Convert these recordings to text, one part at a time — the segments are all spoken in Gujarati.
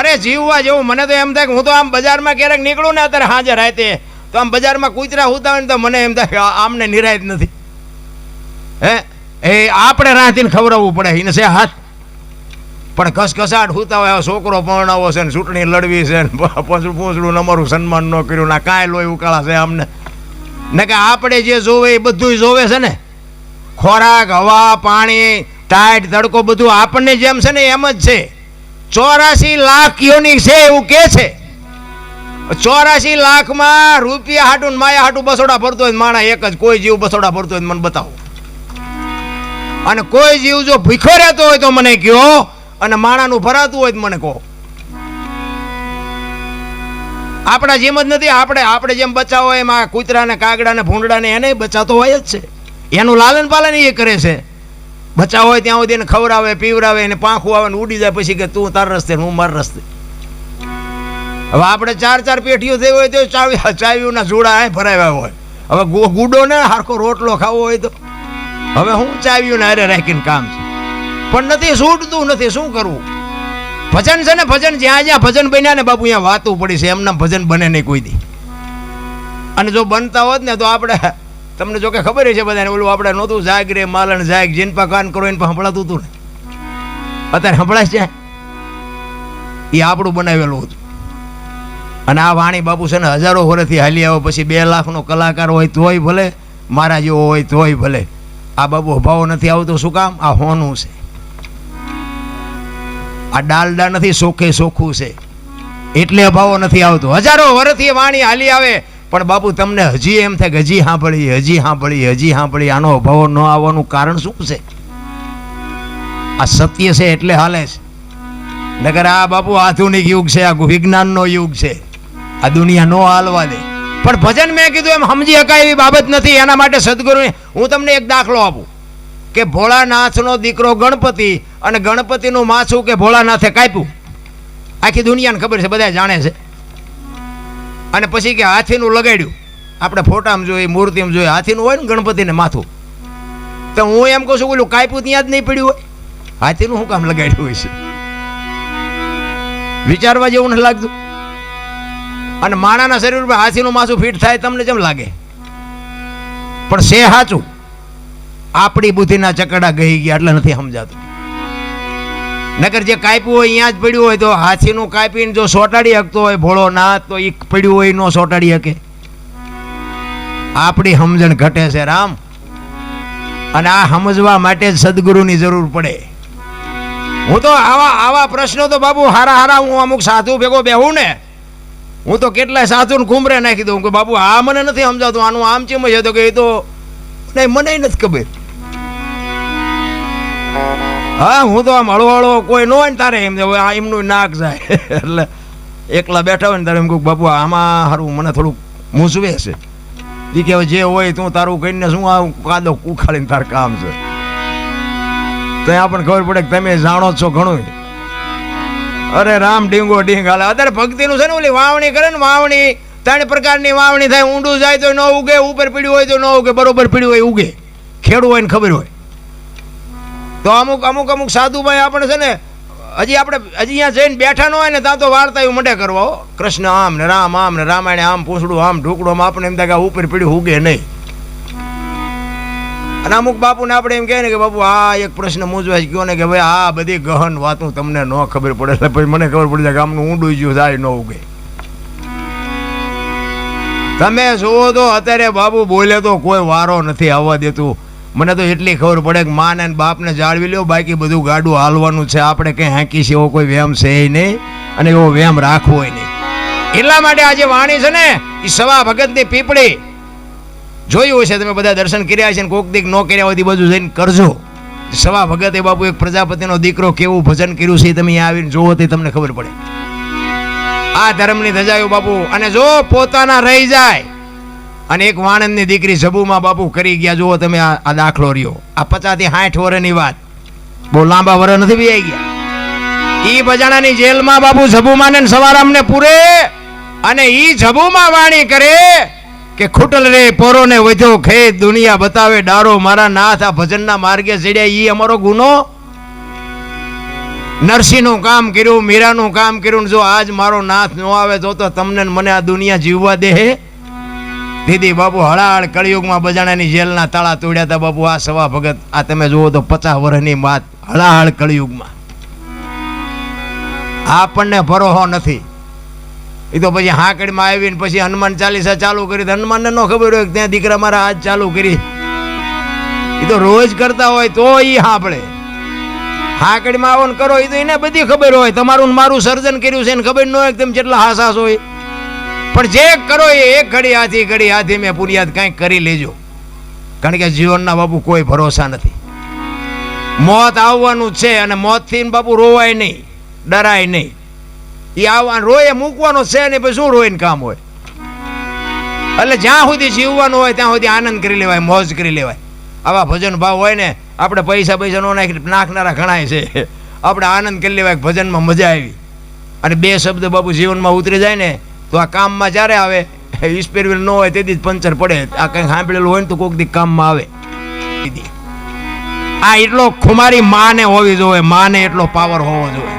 અરે જીવવા જેવું મને તો એમ થાય કે હું તો આમ બજારમાં ક્યારેક નીકળું ને અત્યારે હાજર રાતે તો આમ બજારમાં કૂતરા હુતા હોય ને તો મને એમ થાય કે આમને નિરાયત નથી. હે એ આપણે રાતીને ખવડાવવું પડે એને છે હાથ, પણ ઘસઘસાટ હુતા હોય છોકરો પરણાવો છે ને ચૂંટણી લડવી છે ને પૂછડું અમારું સન્માન ન કર્યું ના કાંઈ લોહી ઉકાળા છે અમને ને કે આપણે જે જોવે એ બધું જોવે છે ને, ખોરાક હવા પાણી ટાઈટ તડકો બધું આપણને જેમ છે ને એમ જ છે. 84 લાખ યોની છે એવું કે છે. 84 લાખમાં રૂપિયા હાટું માયા હાટું બસોડા ભરતો હોય માણા એક જ, કોઈ જીવ બસોડા ભરતો હોય મને બતાવો. અને કોઈ જીવ જો ભૂખો રહેતો હોય તો મને કહો, અને માણાનું ભરાતું હોય તો મને કહો. આપણા જેમ જ નથી, આપણે જેમ બચાવો એમ આ કૂતરાને કાગડાને ભૂંડડાને એને બચાતો હોય જ છે. એનું લાલન પાલન એ કરે છે. બચાવ હોય ત્યાં સુધી એને ખવડાવે પીવડાવે એને પાંખું આવે ને ઉડી જાય પછી કે તું તાર રસ્તે હું માર રસ્તે. હવે આપણે 4 પેઢીઓ થઈ હોય તો ચાવીઓના જોડા ભરાવ્યા હોય. હવે ગુડો ને હારખો રોટલો ખાવો હોય તો હવે હું ચાવીઓને હારે રાખીને કામ છે, પણ નથી છૂટતું નથી. શું કરવું? ભજન છે ને ભજન, જ્યાં જ્યાં ભજન બન્યા ને બાપુ ત્યાં વાતું પડી છે. એમના ભજન બને નહીં કોઈ દી. અને જો બનતા હોત ને તો આપણે, તમને જો કે ખબર છે બધાને, ઓલું આપણે નહોતું જાગ રે માલણ જાગ જીનપા કાન કરો એને સંભળાતું હતું ને, અત્યારે સંભળાય છે. એ આપણું બનાવેલું હતું. અને આ વાણી બાપુ છે ને હજારો વર્ષથી હાલી આવો, પછી 2 લાખનો કલાકાર હોય તોય ભલે, મારા જેવો હોય તોય ભલે. આ બાપુ અભાવો નથી આવતો. શું કામ? આ હોનું છે, આ ડાલડા નથી, સોખે સોખું છે એટલે અભાવો નથી આવતો. હજારો વર્ષથી વાણી હાલી આવે પણ બાપુ તમને હજી એમ થાય કે હજી સાંભળી. આનો અભાવો ન આવવાનું કારણ શું છે? આ સત્ય છે એટલે હાલે છે. નકર આ બાપુ આધુનિક યુગ છે, આ વિજ્ઞાનનો યુગ છે, આ દુનિયા નો હાલવા દે. પણ ભજન મેં કીધું એમ સમજી શકાય એવી બાબત નથી. એના માટે સદગુરુ, હું તમને એક દાખલો આપું કે ભોળાનાથનો દીકરો ગણપતિ અને ગણપતિનું માથું કે ભોળાનાથે કાપ્યું. આખી દુનિયાને ખબર છે, બધા જાણે છે. અને પછી કે હાથીનું લગાડ્યું. આપણે ફોટામાં જોઈએ, મૂર્તિમાં જોઈએ, હાથીનું હોય ને ગણપતિને માથું. તો હું એમ કહું છું ઓલું કાપ્યું ત્યાં જ નહીં પડ્યું હોય, હાથીનું શું કામ લગાડ્યું હોય છે? વિચારવા જેવું નથી લાગતું. અને માણાના શરીર પર હાથીનું માથું ફિટ થાય તમને જેમ લાગે, પણ છે સાચું. આપણી બુદ્ધિના ચકડા ગઈ ગયા એટલે નથી સમજાતું. નકર જે કાપ્યું હોય અહીંયા જ પડ્યું હોય તો હાથીનું કાપીને જો સોટાડી શકતો હોય ભોળો નાથ તો એ પડ્યું હોય ન સોટાડી શકે. આપણી સમજણ ઘટે છે રામ. અને આ સમજવા માટે જ સદગુરુની જરૂર પડે. હું તો આવા પ્રશ્નો તો બાપુ હારા હું અમુક સાધુ ભેગો બેહું ને, હું તો કેટલાય સાધુને ઘૂમરે નાખી દઉં કે બાપુ આ મને નથી સમજાતું, આનું આમ ચેમ છે. તો કે એ તો નહીં, મને નથી ખબર. હા, હું તો આમ હળવો કોઈ ન હોય ને તારે એમ એમનું નાક જાય એટલે એકલા બેઠા હોય ને તારે એમ કહું બાપુ આમાં સારું મને થોડુંક મૂંઝવે છે. એ કહેવાય જે હોય તું તારું કહીને શું આ કાદો ઉખાડીને તાર કામ છે. તો આપણને ખબર પડે કે તમે જાણો છો ઘણું. અરે રામ ડીંગો ડીંગ હાલે. અત્યારે ભક્તિનું છે ને ઓલી વાવણી કરે ને, વાવણી 3 પ્રકારની વાવણી થાય. ઊંડું જાય તો ન ઉગે, ઉપર પીડ્યું હોય તો ન ઉગે, બરોબર પીડ્યું હોય ઉગે. ખેડવું હોય ને ખબર હોય તો અમુક સાધુભાઈ આપણે છે ને હજી અહીંયા જઈને બેઠા ન હોય ને ત્યાં તો વાર્તા એવું મંડે કરવા. કૃષ્ણ આમ ને રામ આમ ને રામાયણ આમ, પૂછડું આમ, ઢુકડો આપણે એમ થાય કે ઉપર પીડ્યું ઉગે નહીં. અને અમુક બાપુને આપણે એમ કહે ને કે બાપુ આ એક પ્રશ્ન મૂંઝવાય ગયો ને કે ભાઈ આ બધી ગહન વાતું તમને ન ખબર પડે એટલે પછી મને ખબર પડી જાય કે આમનું ઊંડું જ્યું જાય ન ઉગે. તમે જુઓ તો અત્યારે બાપુ બોલે તો કોઈ વારો નથી આવવા દેતું. મને તો એટલી ખબર પડે કે માને અને બાપને જાળવી લ્યો, બાકી બધું ગાડું હાલવાનું છે. આપણે કંઈ હાંકી છે એવો કોઈ વ્યામ છે નહીં અને એવો વ્યામ રાખવો નહીં. એટલા માટે આજે વાણી છે ને એ સવા ભગતની પીપળી જોયું હશે, તમે બધા દર્શન કર્યા છે ને કોક દીક ન કર્યા હોય બધું જઈને કરજો. સવા ભગતે બાપુ એક પ્રજાપતિનો દીકરો કેવું ભજન કર્યું છે તમે આવીને જોવો તો તમને ખબર પડે. આ ધર્મની ધજાયો બાપુ. અને જો પોતાના રહી જાય અને એક વાણંદની દીકરી જબુમાં બાપુ કરી ગયા. જુઓ તમે આ દાખલો રહ્યો. આ 50 થી 60 વર્ષની વાત, બહુ લાંબા વર્ષ નથી બી આવી ગયા. ઈ બજાણાની જેલમાં બાપુ જબુમાં ને સવારામને પૂરે અને ઈ જબુમાં વાણી કરે કે ખૂટલ રે પોરો ને વધ્યો ખેત, દુનિયા બતાવે ડારો, મારા નાથ આ ભજનના માર્ગે ચડ્યા ઈ અમારો ગુનો. નરસિંહનું કામ કર્યું, મીરાનું કામ કર્યું. જો આજ મારો નાથ ન આવે તો તમને મને આ દુનિયા જીવવા દે હે? દીદી બાપુ હળાહળ કળિયુગમાં બજાણાની જેલના તાળા તોડ્યા હતા બાપુ. આ સવા ભગત આ તમે જુઓ તો 50 વર્ષની વાત, હળાહળ કળિયુગમાં. આપણને ભરોસો નથી. એ તો પછી હાકડીમાં આવીને પછી હનુમાન ચાલીસા ચાલુ કરી. હનુમાનને ન ખબર હોય ત્યાં દીકરા મારા આજ ચાલુ કરી. એ તો રોજ કરતા હોય તો એ સાંભળે. હાકડીમાં આવો ને કરો એ તો એને બધી ખબર હોય. તમારું મારું સર્જન કર્યું છે એને ખબર ન હોય તમે જેટલા હાસાસ હોય. પણ જે કરો એ એક ઘડી હાથી મેં પુરિયાદ કંઈક કરી લેજો. કારણ કે જીવનના બાપુ કોઈ ભરોસા નથી. મોત આવવાનું છે અને મોતથી બાપુ રોવાય નહીં, ડરાય નહીં. એ આવવાનું રોય મૂકવાનો છે ને પછી શું રોઈને કામ હોય. એટલે જ્યાં સુધી જીવવાનું હોય ત્યાં સુધી આનંદ કરી લેવાય, મોજ કરી લેવાય. આવા ભજન ભાવ હોય ને આપણે પૈસા નો નાખનારા ઘણાય છે. આપણે આનંદ કરી લેવાય, ભજનમાં મજા આવી. અને બે શબ્દ બાપુ જીવનમાં ઉતરી જાય ને તો આ કામમાં જ્યારે આવે. સ્પેર વ્હીલ ન હોય તેથી જ પંચર પડે. આ કંઈક સાંભળેલું હોય ને તો કોઈક દી કામમાં આવે. આ એટલો ખુમારી માને હોવી જોઈએ, માને એટલો પાવર હોવો જોઈએ.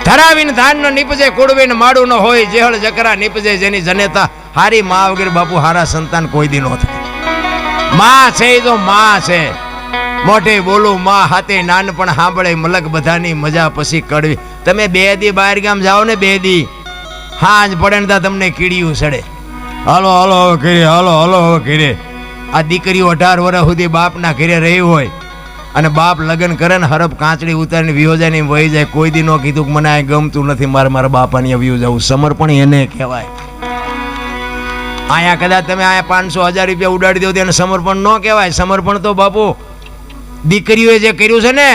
ધરાવીને ધાન ન નીપજે, કુડવીને માડું ન હોય, જેહળ જકરા નીપજે જેની જનેતા. હારી મા વગેરે બાપુ હારા સંતાન કોઈ દી ન થાય. માં છે એ તો માં છે. મોઢે બોલું માં, હાથે નાનપણ સાંભળે મલક બધાની મજા પછી કડવી. તમે 2 દી બહાર ગામ જાઓ ને 2 દી હાજ પડે ને તમને કીડિયું સડે. હાલો હાલો હવે ઘરે, હાલો હાલો હવે ઘરે. આ દીકરીઓ 18 વર્ષ સુધી બાપના ઘરે રહી હોય અને બાપ લગ્ન કરે ને હરપ કાંચડી ઉતારીને વિયો જાય ને વહી જાય. કોઈ દી નો કીધું કે મને આ ગમતું નથી, મારા બાપાની વિયો જવું. સમર્પણ એને કહેવાય. અહીંયા કદાચ તમે અહીંયા 500-1000 રૂપિયા ઉડાડી દો તેને સમર્પણ ન કહેવાય. સમર્પણ તો બાપુ દીકરીઓએ જે કર્યું છે ને,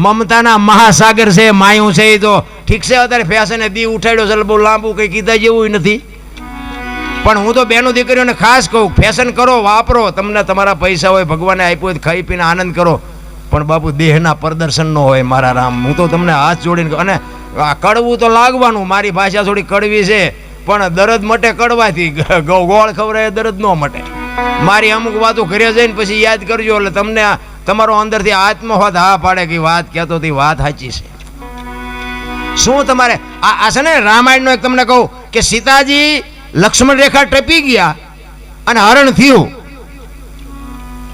મમતાના મહાસાગર છે, માયું છે. એ તો ઠીક છે અત્યારે ફેશને દી ઉઠાડ્યો છે, બહુ લાંબુ કંઈ કીધા જેવું નથી. પણ હું તો બેનો દીકરીઓને ખાસ કહું, ફેશન કરો, વાપરો. તમને તમારા પૈસા હોય, ભગવાને આપ્યો હોય, ખાઈ પીને આનંદ કરો. પણ બાપુ દેહના પ્રદર્શન ન હોય મારા રામ. હું તો તમને હાથ જોડીને, અને કડવું તો લાગવાનું. મારી ભાષા થોડી કડવી છે પણ દરદ મટે કડવાથી. ગોળ ખવડાવે દરદ ન મટે. મારી અમુક વાતો ઘરે જઈને પછી યાદ કરજો એટલે તમને તમારો અંદરથી આત્મવાદ હા પાડે કે વાત કહેતો હતી વાત સાચી છે. શું તમારે આ છે ને રામાયણનો એક તમને કહું કે સીતાજી લક્ષ્મણ રેખા ટપી ગયા અને હરણ થયું.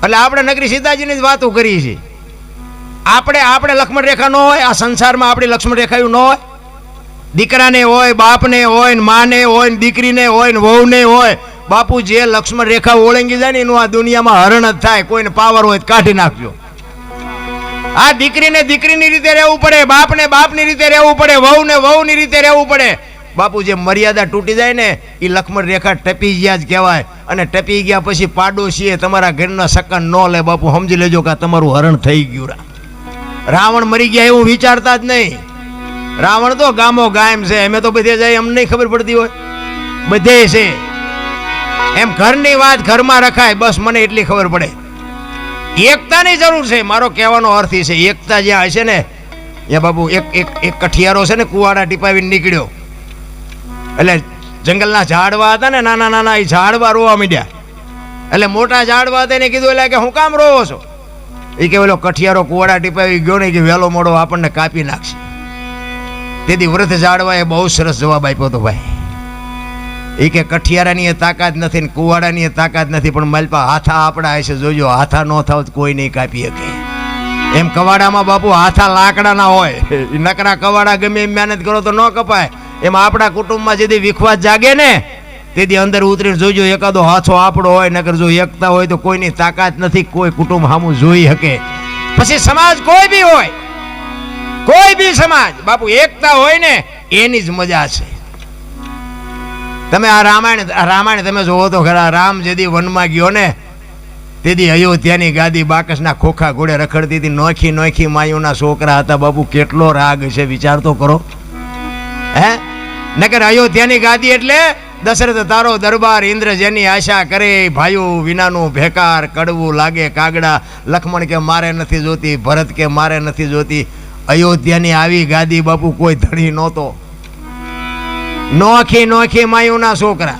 એટલે આપણે નગરી સીતાજીની જ વાતો કરી છે. આપણે લક્ષ્મણ રેખા ન હોય આ સંસારમાં. આપણી લક્ષ્મણ રેખાયું ન હોય. દીકરાને હોય, બાપને હોય, માને હોય, દીકરીને હોય, વહુને હોય. બાપુ જે લક્ષ્મણ રેખા ઓળંગી જાય ને એનું આ દુનિયામાં હરણ જ થાય. કોઈને પાવર હોય કાઢી નાખજો. આ દીકરીને દીકરીની રીતે રહેવું પડે, બાપને બાપની રીતે રહેવું પડે, વહુને વહુની રીતે રહેવું પડે. બાપુ જે મર્યાદા તૂટી જાય ને એ લક્ષ્મણ રેખા ટપી ગયા જ કહેવાય. અને ટપી ગયા પછી પાડોશીએ તમારા ઘરના સકન ન લે. બાપુ સમજી લેજો કે તમારું હરણ થઈ ગયું. રાવણ મરી ગયા એવું વિચારતા જ નહીં. રાવણ તો ગામો ગામ છે. અમે તો બધે જાય અમને નહીં ખબર પડતી હોય. બધે છે એમ. ઘરની વાત ઘરમાં રખાય, બસ મને એટલી ખબર પડે. એકતાની જરૂર છે. મારો કહેવાનો અર્થ એ છે એકતા જ્યાં હશે ને ત્યાં બાપુ એક કઠિયારો છે ને કુવાડા ટીપાવીને નીકળ્યો. એટલે જંગલના ઝાડવા હતા ને નાના નાના, એ ઝાડવા રોવા માંડ્યા. એટલે મોટા ઝાડવા હતા એને કીધું એટલે કે હું કામ રોવો છો? એ કે ઓલો કઠિયારો કુવાડા ટીપાવી ગયો ને કે વહેલો મોડો આપણને કાપી નાખશે. તેથી વૃદ્ધ ઝાડવાએ બહુ સરસ જવાબ આપ્યો હતો ભાઈ. એ કે કઠિયારાની તાકાત નથી ને કુવાડાની તાકાત નથી, પણ માલપા હાથા આપણા હશે. જોજો હાથા ન થાવ તો કોઈ નહીં કાપી શકે. એમ કવાડામાં બાપુ હાથા લાકડાના હોય. નકરા કવાડા ગમે એમ મહેનત કરો તો ન કપાય. એમ આપણા કુટુંબમાં જેથી વિખવાદ જાગે ને તેથી અંદર ઉતરીને જોજો એકાદો હાથો આપણો હોય. નકર જો એકતા હોય તો કોઈની તાકાત નથી. કોઈ કુટુંબ સામું જોઈ શકે. પછી સમાજ કોઈ બી હોય, કોઈ બી સમાજ બાપુ એકતા હોય ને એની જ મજા છે. તમે આ રામાયણ તમે જોવો તો ખરા. રામ જેથી વનમાં ગયો ને તેથી અયોધ્યાની ગાદી બાકસના ખોખા ઘોડે રખડતી હતી. નોખી નોખી માયુના છોકરા હતા. બાપુ કેટલો રાગ છે વિચાર તો કરો. હે નકર અયોધ્યાની ગાદી એટલે દશરથ તારો દરબાર, ઇન્દ્ર જેની આશા કરે, ભાઈઓ વિનાનું ભેકાર, કડવું લાગે કાગડા. લક્ષ્મણ કે મારે નથી જોતી, ભરત કે મારે નથી જોતી. અયોધ્યાની આવી ગાદી બાપુ કોઈ ધણી નહોતો. નોખી નોખી માયુના છોકરા.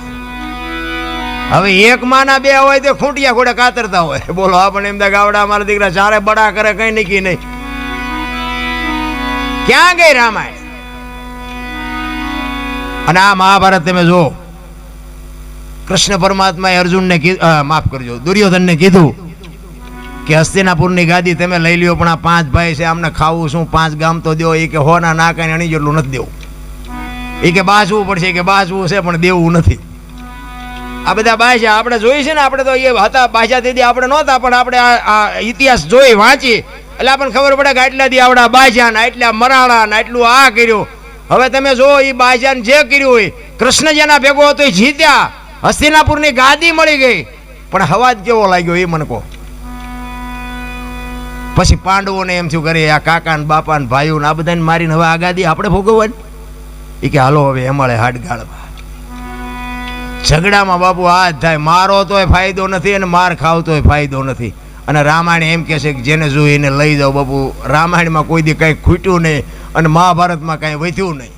હવે એક માના બે હોય તો ખૂંટિયા ખોડે કાતરતા હોય. બોલો આપણે એમ ગાવડા મારા દીકરા ચારે બડા કરે કઈ નક્કી નહીં. ક્યાં ગઈ રામાયણ? અને આ મહાભારત તમે જો, કૃષ્ણ પરમાત્માએ અર્જુનને માફ કરજો, દુર્યોધનને કીધું કે હસ્તિનાપુરની ગાદી તમે લઈ લ્યો, પણ આ 5 ભાઈ છે, આમને ખાવું શું, 5 ગામ તો દો. એ કે હોના ના કાંઈ અણી જેટલું નથી દેવું. એ કે બાજવું પડશે, કે બાજવું છે પણ દેવું નથી. આ બધા બાજા આપણે જોઈ છે ને, આપણે તો એ હતા બાજા તેથી આપણે નહોતા, પણ આપણે આ ઇતિહાસ જોઈ વાંચી એટલે આપણને ખબર પડે કે આટલા દી આવડા બાજા ને આટલા મરાણા ને આટલું આ કર્યું. હવે તમે જો એ બાજાને જે કર્યું હોય, કૃષ્ણ જેના ભેગો હતો એ જીત્યા, હસ્તિનાપુરની ગાદી મળી ગઈ, પણ હવાજ કેવો લાગ્યો એ મને કહો. પછી પાંડવોને એમ થયું કરે આ કાકા ને બાપા ને ભાઈઓ ને આ બધાને મારીને હવે આ ગાદી આપણે ભોગવવાની. એ કે હાલો હવે એમાળે હાડગાળમાં ઝઘડામાં બાપુ હાથ થાય, મારો તોય ફાયદો નથી અને માર ખાવ તોય ફાયદો નથી. અને રામાયણ એમ કહે છે કે જેને જોઈ એને લઈ જાઓ બાપુ. રામાયણમાં કોઈ દી કંઈ ખૂટ્યું નહીં અને મહાભારતમાં કાંઈ વધ્યું નહીં.